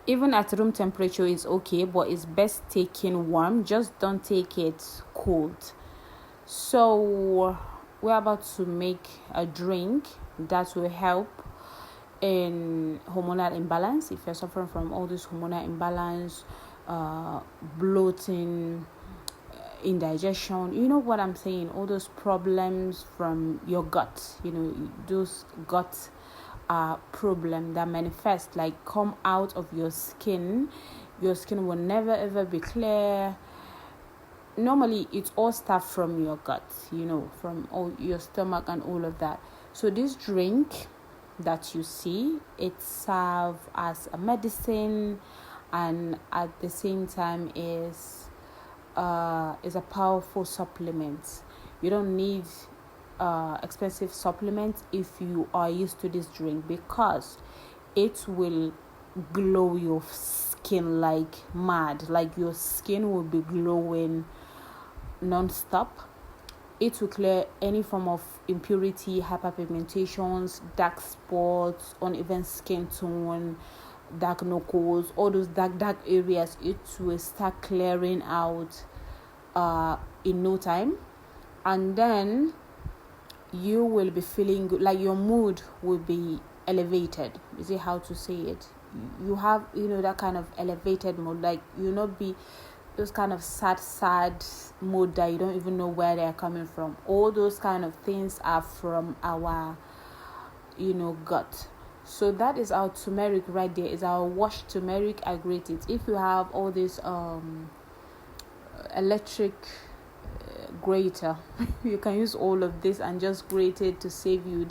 Even at room temperature is okay, but it's best taken warm. Just don't take it cold. So we're about to make a drink that will help in hormonal imbalance. If you're suffering from all this hormonal imbalance, bloating, indigestion, you know what I'm saying, all those problems from your gut, those gut problem that manifest, like come out of your skin will never ever be clear. Normally it all starts from your gut, from all your stomach and all of that. So this drink that you see, it serves as a medicine, and at the same time is a powerful supplement. You don't need expensive supplements if you are used to this drink, because it will glow your skin like mad. Like your skin will be glowing non-stop. It will clear any form of impurity, hyperpigmentations, dark spots, uneven skin tone, dark knuckles, all those dark areas. It will start clearing out in no time, and then you will be feeling good. Like your mood will be elevated. Is it how to say it? You have that kind of elevated mood. Like you not be those kind of sad mood that you don't even know where they're coming from. All those kind of things are from our gut. So that is our turmeric right there. Is our washed turmeric. I grate it. If you have all this electric grater, you can use all of this and just grate it to save you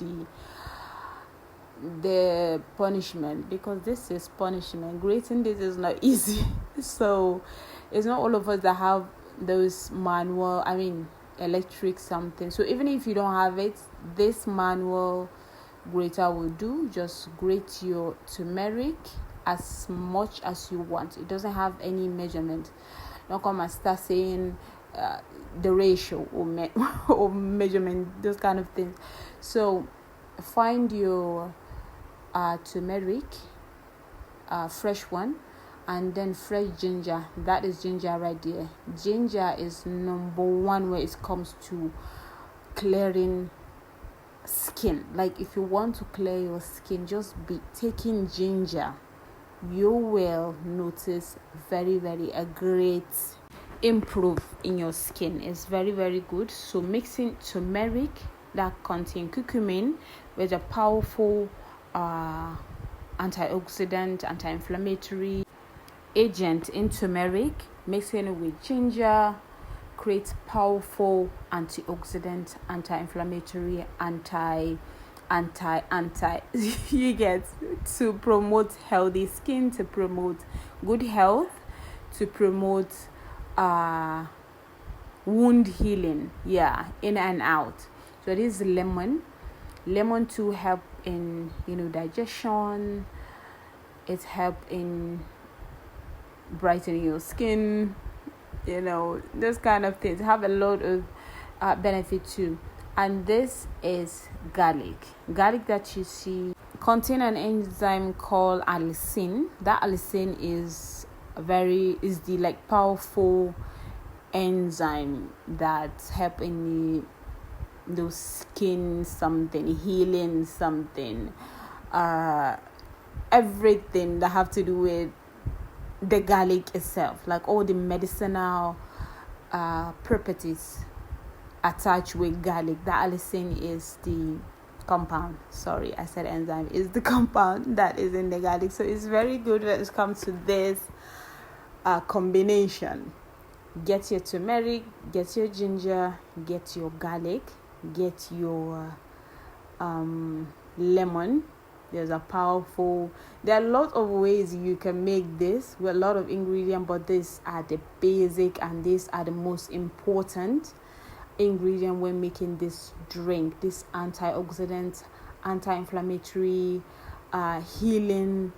the punishment, because this is punishment. Grating this is not easy. So it's not all of us that have those electric something. So even if you don't have it, this manual grater will do. Just grate your turmeric as much as you want. It doesn't have any measurement. Don't come and start saying the ratio or measurement, those kind of things. So find your turmeric, fresh one, and then fresh ginger. That is ginger right there. Ginger is number one when it comes to clearing skin. Like if you want to clear your skin, just be taking ginger. You will notice very, very a great improve in your skin. It's very, very good. So mixing turmeric that contain curcumin with a powerful antioxidant, anti-inflammatory agent in turmeric, mixing it with ginger, creates powerful antioxidant, anti-inflammatory, anti you get, to promote healthy skin, to promote good health, to promote wound healing, in and out. So this is lemon to help in digestion. It help in brightening your skin, those kind of things. Have a lot of benefit too. And this is garlic that you see contain an enzyme called allicin. That allicin is the powerful enzyme that help in those skin something, healing something, everything that have to do with the garlic itself, like all the medicinal properties attached with garlic. The allicin is the compound. Sorry, I said enzyme. Is the compound that is in the garlic. So it's very good when it comes to this combination. Get your turmeric, get your ginger, get your garlic, get your lemon. There are a lot of ways you can make this with a lot of ingredients, but these are the basic and these are the most important ingredient when making this drink, this antioxidant, anti-inflammatory, healing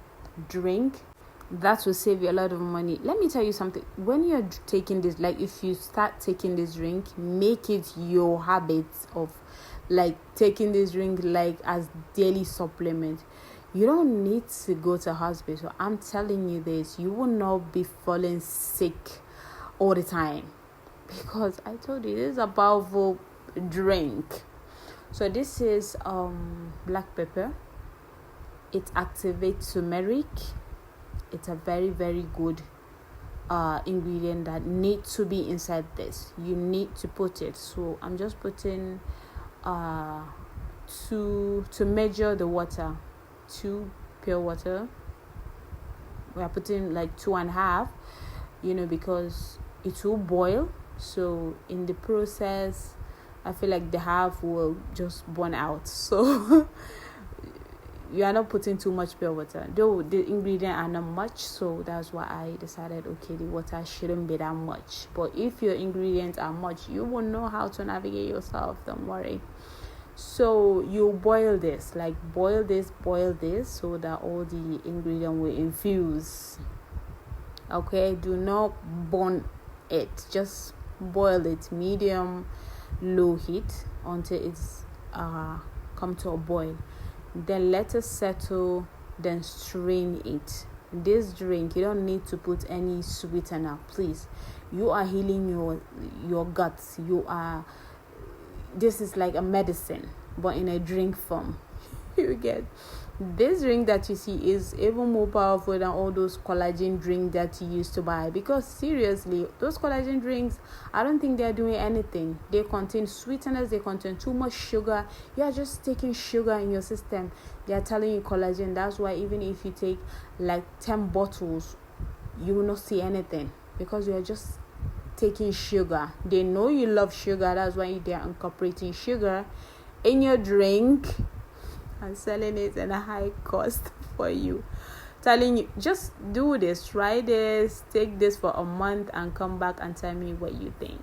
drink. That will save you a lot of money. Let me tell you something. When you're taking this, like if you start taking this drink, make it your habit of taking this drink as daily supplement. You don't need to go to hospital. I'm telling you this. You will not be falling sick all the time, because I told you this is a powerful drink. So this is black pepper. It activates turmeric. It's a very, very good ingredient that needs to be inside this. You need to put it. So I'm just putting to measure the water, 2 pure water. We are putting like 2.5, because it will boil. So in the process, I feel like the half will just burn out. So you are not putting too much pure water, though the ingredients are not much. So that's why I decided, okay, the water shouldn't be that much. But if your ingredients are much, you will know how to navigate yourself. Don't worry. So you boil this, so that all the ingredient will infuse. Okay, do not burn it. Just boil it medium low heat until it's come to a boil. Then let it settle, then strain it. This drink, you don't need to put any sweetener, please. You are healing your guts. This is like a medicine, but in a drink form. You get this drink that you see is even more powerful than all those collagen drinks that you used to buy, because seriously, those collagen drinks, I don't think they're doing anything. They contain sweeteners, they contain too much sugar. You are just taking sugar in your system. They are telling you collagen. That's why even if you take like 10 bottles, you will not see anything, because you are just taking sugar. They know you love sugar. That's why they are incorporating sugar in your drink and selling it at a high cost for you, telling you, just do this, try this, take this for a month and come back and tell me what you think.